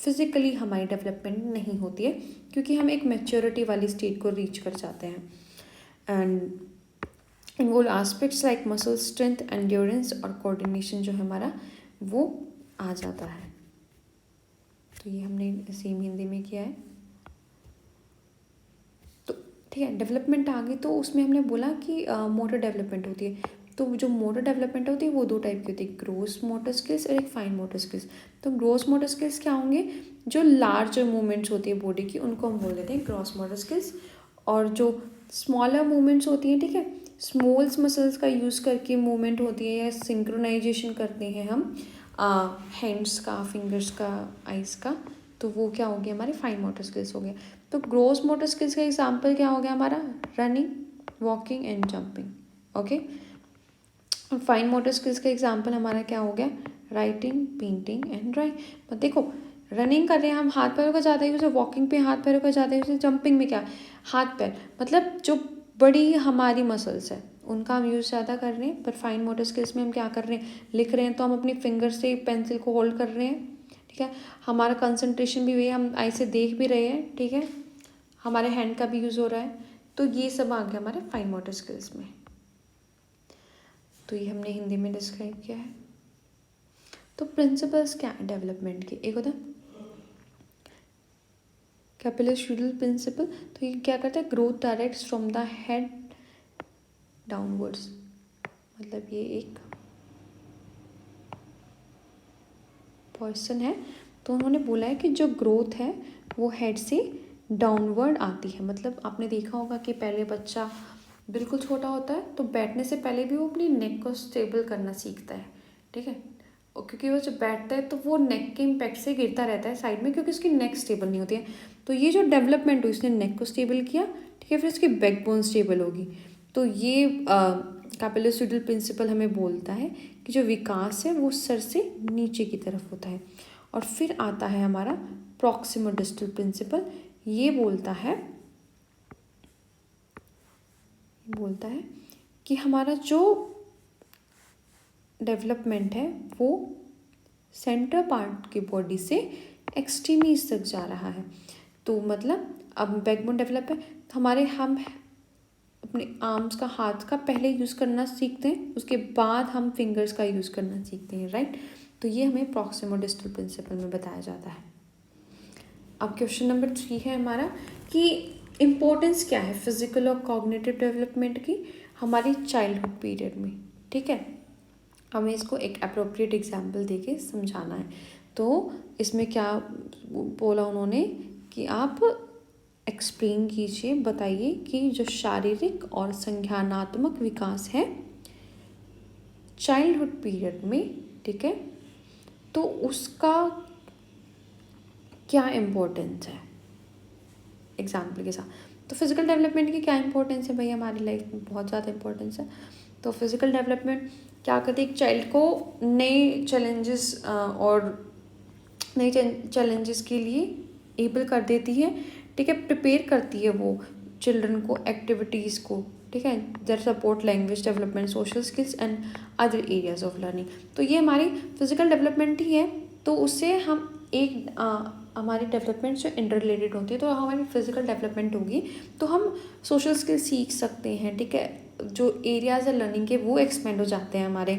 फिजिकली हमारी डेवलपमेंट नहीं होती है, क्योंकि हम एक मैच्योरिटी वाली स्टेट को रीच कर जाते हैं। And involve aspects like muscle strength, endurance और कोऑर्डिनेशन जो है हमारा, वो आ जाता है। तो ये हमने सेम हिंदी में किया है। तो ठीक है, डेवलपमेंट आ गई, तो उसमें हमने बोला कि मोटर डेवलपमेंट होती है। तो जो मोटर डेवलपमेंट होती है वो दो टाइप की होती है, ग्रोस मोटर स्किल्स और एक फाइन मोटर स्किल्स। तो ग्रोस मोटर स्किल्स क्या होंगे, जो लार्जर मूवमेंट्स होती है बॉडी की, उनको हम बोल देते हैं ग्रॉस मोटर स्किल्स। और जो स्मॉलर मूवमेंट्स होती हैं, ठीक है, स्मॉल्स मसल्स का यूज़ करके मूवमेंट होती है, या सिंक्रोनाइजेशन करते हैं हम हैंड्स का, फिंगर्स का, आइज़ का, तो वो क्या हो गया, हमारे फाइन मोटर स्किल्स हो गए। तो ग्रोस मोटर स्किल्स का एग्जांपल क्या हो गया हमारा, running, walking and jumping, okay. और फाइन मोटर स्किल्स का एग्जांपल हमारा क्या हो गया, राइटिंग, पेंटिंग एंड ड्राइंग। देखो, रनिंग कर रहे हैं हम, हाथ पैरों का ज़्यादा यूज़ है, वॉकिंग पे हाथ पैरों का ज़्यादा यूज़ है, जंपिंग में क्या, हाथ पैर, मतलब जो बड़ी हमारी मसल्स है उनका हम यूज़ ज़्यादा कर रहे हैं। पर फाइन मोटर स्किल्स में हम क्या कर रहे हैं, लिख रहे हैं तो हम अपनी फिंगर से पेंसिल को होल्ड कर रहे हैं, ठीक है। हमारा कंसंट्रेशन भी वही, हम आई से देख भी रहे हैं, ठीक है, हमारे हैंड का भी यूज़ हो रहा है। तो ये सब आ गया हमारे फाइन मोटर स्किल्स में। तो ये हमने हिंदी में डिस्क्राइब किया है। तो प्रिंसिपल्स क्या है डेवलपमेंट के, एक होता है कैपिलर प्रिंसिपल। तो ये क्या करता है, growth directs from the head downwards. मतलब ये एक पर्सन है, तो उन्होंने बोला है कि जो ग्रोथ है वो हेड से डाउनवर्ड आती है। मतलब आपने देखा होगा कि पहले बच्चा बिल्कुल छोटा होता है तो बैठने से पहले भी वो अपनी नेक को स्टेबल करना सीखता है, ठीक है। और क्योंकि वो जब बैठता है तो वो नेक के इम्पैक्ट से गिरता रहता है साइड में, क्योंकि उसकी नेक स्टेबल नहीं होती है। तो ये जो डेवलपमेंट हुई, इसने नेक को स्टेबल किया, ठीक है, फिर इसकी बैकबोन स्टेबल होगी। तो ये कैपिलोस्यूडल प्रिंसिपल हमें बोलता है कि जो विकास है वो सर से नीचे की तरफ होता है। और फिर आता है हमारा प्रॉक्सिमल डिस्टल प्रिंसिपल। ये बोलता है कि हमारा जो डेवलपमेंट है वो सेंटर पार्ट की बॉडी से एक्सट्रीमीज तक जा रहा है। तो मतलब अब बैकबोन डेवलप है तो हम अपने आर्म्स का, हाथ का पहले यूज़ करना सीखते हैं, उसके बाद हम फिंगर्स का यूज़ करना सीखते हैं, राइट। तो ये हमें प्रॉक्सिमल डिस्टल प्रिंसिपल में बताया जाता है। अब क्वेश्चन नंबर 3 है हमारा कि इम्पोर्टेंस क्या है फिजिकल और कॉग्निटिव डेवलपमेंट की हमारी चाइल्डहुड पीरियड में, ठीक है। हमें इसको एक अप्रोप्रिएट एग्जाम्पल देके समझाना है। तो इसमें क्या बोला उन्होंने कि आप एक्सप्लेन कीजिए, बताइए कि जो शारीरिक और संज्ञानात्मक विकास है चाइल्डहुड पीरियड में, ठीक है, तो उसका क्या इम्पोर्टेंस है एग्जाम्पल के साथ। तो फिजिकल डेवलपमेंट की क्या इंपॉर्टेंस है भाई हमारी लाइफ में, बहुत ज़्यादा इंपॉर्टेंस है। तो फिजिकल डेवलपमेंट क्या करती है, एक चाइल्ड को नए चैलेंजेस और नए चैलेंजेस के लिए एबल कर देती है, ठीक है, प्रिपेयर करती है वो चिल्ड्रन को एक्टिविटीज़ को, ठीक है, that support language development, social skills and other areas of learning. तो ये हमारी फिजिकल डेवलपमेंट ही है। तो उससे हम हमारी डेवलपमेंट जो इंटर रिलेटेड होती है, तो हमारी फिजिकल डेवलपमेंट होगी तो हम सोशल स्किल्स सीख सकते हैं, ठीक है, जो एरियाज है लर्निंग के वो एक्सपेंड हो जाते हैं हमारे,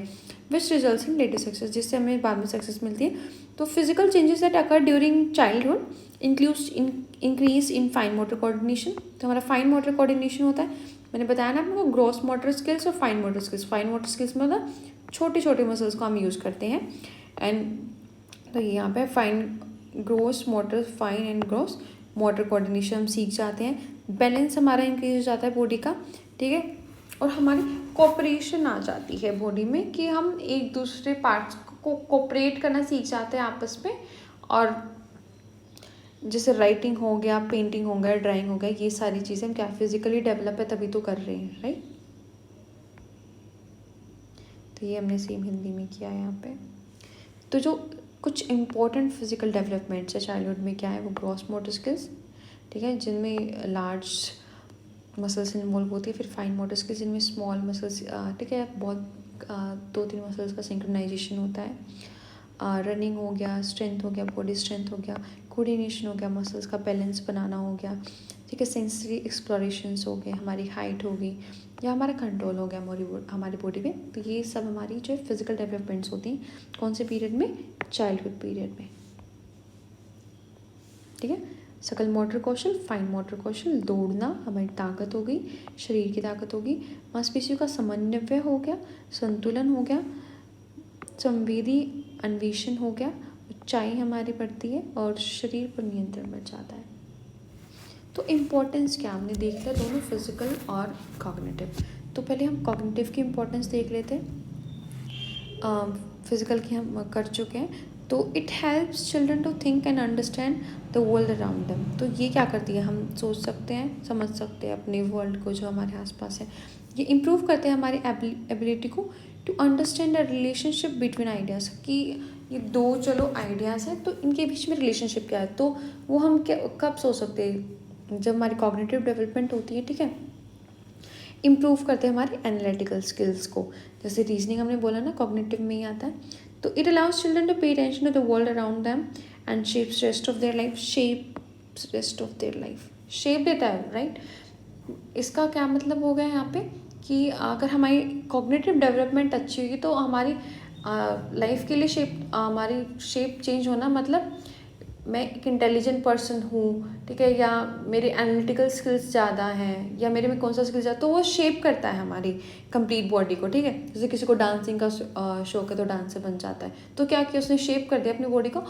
which results in later success, जिससे हमें बाद में सक्सेस मिलती है। तो physical changes that occur during childhood includes increase in fine motor coordination. तो हमारा फाइन मोटर कोऑर्डिनेशन होता है, मैंने बताया ना आपको, ग्रॉस मोटर स्किल्स और fine motor skills. Fine motor skills में मतलब छोटे छोटे मसल्स को हम यूज़ करते हैं। एंड तो यहाँ पे gross motor fine and gross motor coordination हम सीख जाते हैं। बैलेंस हमारा इंक्रीज हो जाता है बॉडी का, ठीक है, और हमारी कोऑपरेशन आ जाती है बॉडी में कि हम एक दूसरे पार्ट्स को कोऑपरेट करना सीख जाते हैं आपस में। और जैसे राइटिंग हो गया, पेंटिंग हो गया, ड्राइंग हो गया, ये सारी चीज़ें हम क्या फिजिकली डेवलप है तभी तो कर रहे हैं, राइट। तो ये हमने सेम हिंदी में किया है यहाँ पे। तो जो कुछ इम्पोर्टेंट फिजिकल डेवलपमेंट्स है चाइल्डहुड में क्या है, वो ग्रॉस मोटर स्किल्स, ठीक है, जिनमें लार्ज मसल्स इन्वॉल्व होती है। फिर फाइन मोटर स्किल्स जिनमें स्मॉल मसल्स, ठीक है, बहुत 2-3 मसल्स का सिंक्रोनाइजेशन होता है। रनिंग हो गया, स्ट्रेंथ हो गया, बॉडी स्ट्रेंथ हो गया, कोऑर्डिनेशन हो गया, मसल्स का बैलेंस बनाना हो गया, ठीक है, सेंसरी एक्सप्लोरेशंस हो गए, हमारी हाइट हो गई या हमारा कंट्रोल हो गया हमारी बॉडी में। तो ये सब हमारी जो फिजिकल डेवलपमेंट्स होती हैं कौन से पीरियड में, चाइल्डहुड पीरियड में, ठीक है। सकल मोटर कौशल, फाइन मोटर कौशल, दौड़ना, हमारी ताकत हो गई, शरीर की ताकत होगी, मांसपेशियों का समन्वय हो गया, संतुलन हो गया, संवेदी अन्वेषण हो गया, ऊंचाई हमारी बढ़ती है और शरीर पर नियंत्रण बढ़ जाता है। तो इम्पोर्टेंस क्या हमने देख लिया दोनों फिजिकल और कॉग्निटिव। तो पहले हम कॉग्निटिव की इम्पोर्टेंस देख लेते हैं। फिजिकल की हम कर चुके हैं। तो it helps children to think and understand the world around them. तो ये क्या करती है, हम सोच सकते हैं, समझ सकते हैं अपने वर्ल्ड को जो हमारे आसपास है। ये इम्प्रूव करते हैं हमारी एबिलिटी को to understand the relationship between ideas, कि ये दो चलो आइडियाज़ हैं तो इनके बीच में रिलेशनशिप क्या है। तो वो हम क्या कब सोच सकते हैं, जब हमारी कॉग्निटिव डेवलपमेंट होती है, ठीक है। इम्प्रूव करते हैं हमारे एनालिटिकल स्किल्स को, जैसे रीजनिंग हमने बोला ना कॉग्निटिव में ही आता है। तो it allows children to pay attention to the world around them and shapes rest of their life, shapes rest of their life, shape देता है, राइट। इसका क्या मतलब हो गया यहाँ पे कि अगर हमारी कॉग्निटिव डेवलपमेंट अच्छी होगी तो हमारी लाइफ के लिए हमारी शेप चेंज होना, मतलब मैं एक इंटेलिजेंट पर्सन हूँ, ठीक है, या मेरे एनालिटिकल स्किल्स ज़्यादा हैं, या मेरे में कौन सा स्किल ज़्यादा, तो वो शेप करता है हमारी कंप्लीट बॉडी को, ठीक है। जैसे किसी को डांसिंग का शौक है तो डांसर बन जाता है, तो क्या किया उसने, शेप कर दिया अपनी बॉडी को,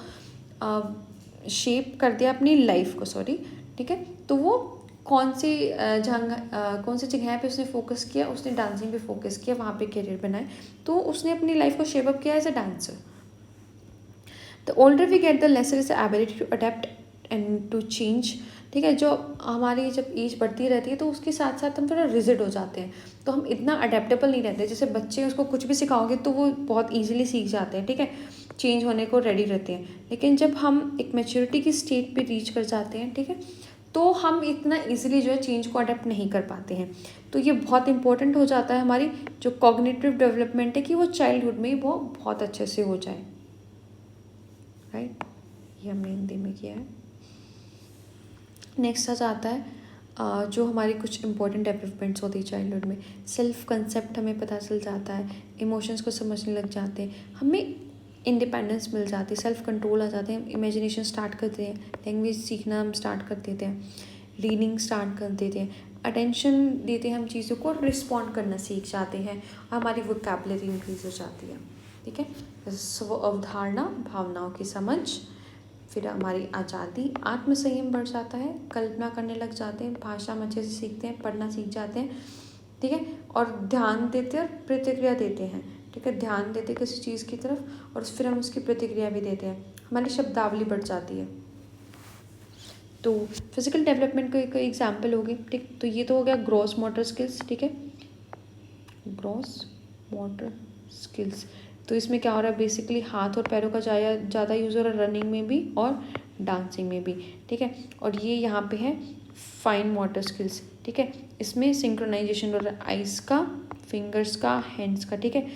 शेप कर दिया अपनी लाइफ को, सॉरी, ठीक है। तो वो कौन सी जगह पे उसने फोकस किया, उसने डांसिंग पे फोकस किया, वहाँ पे करियर बनाए, तो उसने अपनी लाइफ को शेप अप किया as a dancer. The older we get the lesser is the ability to adapt and to change, ठीक है। जो हमारी जब एज बढ़ती रहती है तो उसके साथ साथ हम थोड़ा रिजिड हो जाते हैं, तो हम इतना अडेप्टेबल नहीं रहते। जैसे बच्चे, उसको कुछ भी सिखाओगे तो वो बहुत ईजिली सीख जाते हैं, ठीक है, चेंज होने को रेडी रहते हैं। लेकिन जब हम एक मैच्योरिटी की स्टेट पे रीच कर जाते हैं, ठीक है, तो हम इतना ईजिली जो है चेंज को अडेप्ट नहीं कर पाते हैं। तो ये बहुत इंपॉर्टेंट हो जाता है हमारी जो कॉग्निटिव डेवलपमेंट है कि वो चाइल्डहुड में ही वो बहुत अच्छे से हो जाए, राइट। ये हमने हिंदी में किया है। नेक्स्ट आ जाता है जो हमारी कुछ इंपॉर्टेंट डेवलपमेंट्स होती है चाइल्डहुड में। सेल्फ कंसेप्ट हमें पता चल जाता है, इमोशंस को समझने लग जाते हैं, हमें इंडिपेंडेंस मिल जाती है, सेल्फ कंट्रोल आ जाते हैं, इमेजिनेशन स्टार्ट करते हैं, लैंग्वेज सीखना हम स्टार्ट कर देते हैं, रीडिंग स्टार्ट कर देते हैं, अटेंशन देते हैं हम चीज़ों को, रिस्पॉन्ड करना सीख जाते हैं, और हमारी वोकैबुलरी इंक्रीज हो जाती है, ठीक है। स्व अवधारणा, भावनाओं की समझ, फिर हमारी आज़ादी, आत्मसंयम बढ़ जाता है, कल्पना करने लग जाते हैं, भाषा हम अच्छे से सीखते हैं, पढ़ना सीख जाते हैं, ठीक है, और ध्यान देते हैं और प्रतिक्रिया देते हैं, ठीक है, ध्यान देते हैं किसी चीज़ की तरफ और फिर हम उसकी प्रतिक्रिया भी देते हैं, हमारी शब्दावली बढ़ जाती है। तो फिजिकल डेवलपमेंट का एक एग्जाम्पल होगी, ठीक, तो ये तो हो गया ग्रॉस मोटर स्किल्स, ठीक है, ग्रॉस मोटर स्किल्स। तो इसमें क्या हो रहा है, बेसिकली हाथ और पैरों का ज़्यादा यूज़ हो रहा है, रनिंग में भी और डांसिंग में भी, ठीक है, और ये यहाँ पे है फाइन मोटर स्किल्स, ठीक है, इसमें सिंक्रोनाइजेशन हो रहा है आइज़ का, फिंगर्स का, हैंड्स का, ठीक है,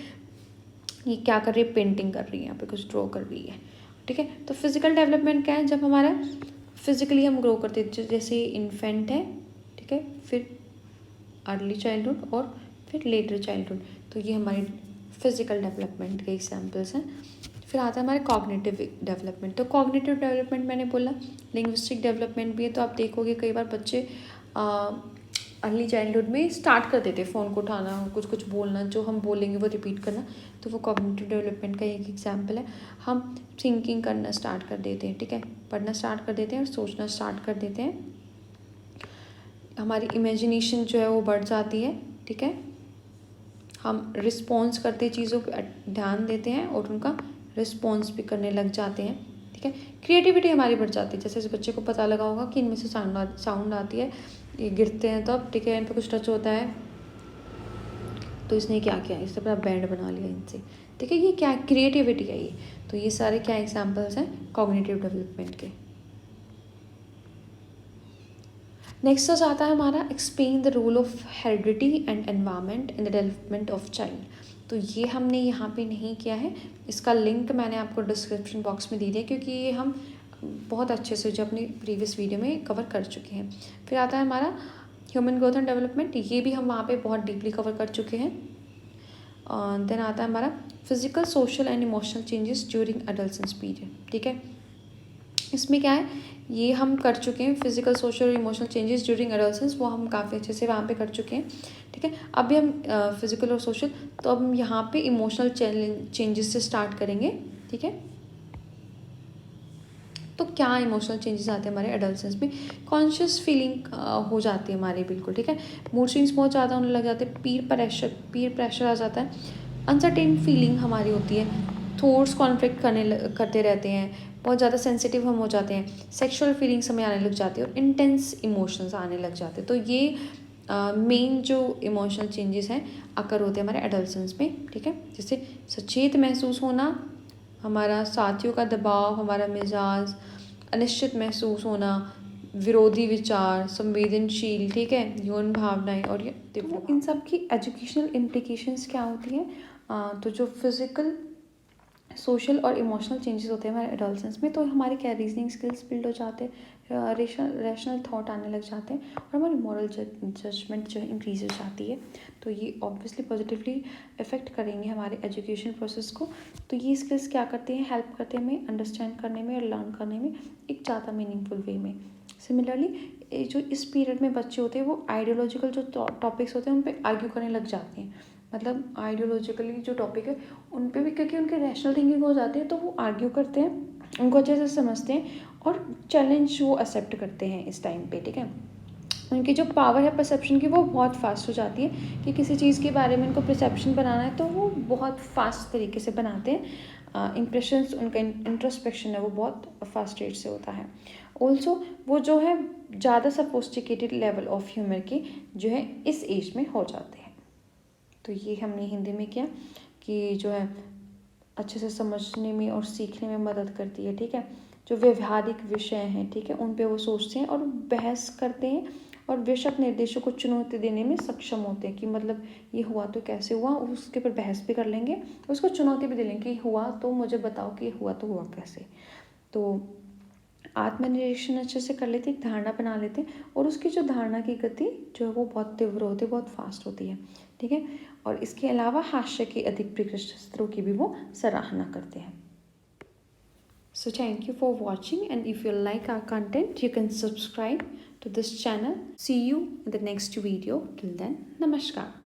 ये क्या कर रही है, पेंटिंग कर रही है, यहाँ पे कुछ ड्रॉ कर रही है, ठीक है। तो फिजिकल डेवलपमेंट क्या है, जब हमारा फिजिकली हम ग्रो करते हैं, जैसे इन्फेंट है, ठीक है, फिर अर्ली चाइल्डहुड और फिर लेटर चाइल्डहुड, तो ये हमारी फिजिकल डेवलपमेंट के एग्जाम्पल्स हैं। फिर आता है हमारे कॉग्निटिव डेवलपमेंट। तो कॉग्निटिव डेवलपमेंट मैंने बोला, लिंग्विस्टिक डेवलपमेंट भी है। तो आप देखोगे कई बार बच्चे अर्ली चाइल्डहुड में स्टार्ट कर देते हैं फ़ोन को उठाना, कुछ कुछ बोलना, जो हम बोलेंगे वो रिपीट करना, तो वो कॉग्निटिव डेवलपमेंट का एक एग्जाम्पल है। हम थिंकिंग करना स्टार्ट कर देते हैं, ठीक है, पढ़ना स्टार्ट कर देते हैं और सोचना स्टार्ट कर देते हैं, हमारी इमेजिनेशन जो है वो बढ़ जाती है, ठीक है, हम रिस्पॉन्स करते चीज़ों पर ध्यान देते हैं और उनका रिस्पॉन्स भी करने लग जाते हैं, ठीक है, क्रिएटिविटी हमारी बढ़ जाती है। जैसे इस बच्चे को पता लगा होगा कि इनमें से साउंड आती है, ये गिरते हैं तब, ठीक है, इन पर कुछ टच होता है, तो इसने क्या किया, इसने अपना बैंड बना लिया इनसे, ठीक है, ये क्या क्रिएटिविटी है ये। तो ये सारे क्या एग्जाम्पल्स हैं कॉग्निटिव डेवलपमेंट के। नेक्स्ट आ जाता है हमारा explain the role of heredity and environment in the development of child. तो ये हमने यहाँ पे नहीं किया है, इसका लिंक मैंने आपको डिस्क्रिप्शन बॉक्स में दे दिया, क्योंकि ये हम बहुत अच्छे से जो अपनी प्रीवियस वीडियो में कवर कर चुके हैं। फिर आता है हमारा ह्यूमन ग्रोथ एंड डेवलपमेंट, ये भी हम वहाँ पे बहुत डीपली कवर कर चुके हैं। देन आता है हमारा physical, social and emotional changes during adolescence period, ठीक है, इसमें क्या है, ये हम कर चुके हैं, फिजिकल, सोशल और इमोशनल चेंजेस ड्यूरिंग एडोलसेंस, वो हम काफ़ी अच्छे से वहाँ पे कर चुके हैं, ठीक है। अभी हम फिजिकल और सोशल, तो अब हम यहाँ पे इमोशनल चेंजेस से स्टार्ट करेंगे, ठीक है। तो क्या इमोशनल चेंजेस आते हैं हमारे एडोलसेंस में, कॉन्शियस फीलिंग हो जाती है हमारी, बिल्कुल, ठीक है, मूड स्विंग्स बहुत ज़्यादा होने लग जाते हैं, पीर प्रेशर आ जाता है, अनसर्टेन फीलिंग हमारी होती है, थॉट्स कॉन्फ्लिक्ट करते रहते हैं, बहुत ज़्यादा सेंसिटिव हम हो जाते हैं, सेक्सुअल फीलिंग्स हमें आने लग जाती है और इंटेंस इमोशंस आने लग जाते हैं। तो ये मेन जो इमोशनल चेंजेस हैं अकर होते हैं हमारे एडोलसेंस में, ठीक है, जैसे सचेत महसूस होना, हमारा साथियों का दबाव, हमारा मिजाज, अनिश्चित महसूस होना, विरोधी विचार, संवेदनशील, ठीक है, यौन भावनाएं और ये तो इन सब की एजुकेशनल इम्प्लीकेशंस क्या होती हैं। तो जो फिजिकल, सोशल और इमोशनल चेंजेस होते हैं हमारे एडोलसेंस में, तो हमारे क्या रीजनिंग स्किल्स बिल्ड हो जाते हैं, रैशनल थॉट आने लग जाते हैं और हमारी मॉरल जजमेंट जो है इंक्रीज हो जाती है। तो ये ऑब्वियसली पॉजिटिवली इफेक्ट करेंगे हमारे एजुकेशन प्रोसेस को। तो ये स्किल्स क्या करते हैं, हेल्प करते हैं हमें अंडरस्टैंड करने में और लर्न करने में एक ज़्यादा मीनिंगफुल वे में। सिमिलरली जो इस पीरियड में बच्चे होते हैं वो आइडियोलॉजिकल जो टॉपिक्स होते हैं उन पर आर्ग्यू करने लग जाते हैं, मतलब आइडियोलॉजिकली जो टॉपिक है उन पे भी, क्योंकि उनके रैशनल थिंकिंग हो जाती है, तो वो आर्ग्यू करते हैं, उनको अच्छे से समझते हैं और चैलेंज वो एक्सेप्ट करते हैं इस टाइम पे, ठीक है। उनकी जो पावर है परसेप्शन की वो बहुत फास्ट हो जाती है कि किसी चीज़ के बारे में उनको परसेप्शन बनाना है तो वो बहुत फास्ट तरीके से बनाते हैं। इम्प्रेशंस, उनका इंट्रोस्पेक्शन है वो बहुत फास्ट रेट से होता है। ऑल्सो वो जो है ज़्यादा सफोस्टिकेटेड लेवल ऑफ ह्यूमर के जो है इस एज में हो जाते हैं। तो ये हमने हिंदी में किया कि जो है अच्छे से समझने में और सीखने में मदद करती है, ठीक है, जो व्यवहारिक विषय हैं, ठीक है, उन पे वो सोचते हैं और बहस करते हैं और बेशक निर्देशों को चुनौती देने में सक्षम होते हैं कि मतलब ये हुआ तो कैसे हुआ, उसके ऊपर बहस भी कर लेंगे, उसको चुनौती भी दे लेंगे कि हुआ तो मुझे बताओ कि हुआ तो हुआ कैसे। तो आत्मनिरीक्षण अच्छे से कर लेते, एक धारणा बना लेते और उसकी जो धारणा की गति जो है वो बहुत तीव्र होती है, बहुत फास्ट होती है, ठीक है। और इसके अलावा हास्य के अधिक प्रकृष्ट स्तरों की भी वो सराहना करते हैं। So thank you for watching, and if you like our content, you can subscribe to this channel. See you in the next video. Till then, namaskar.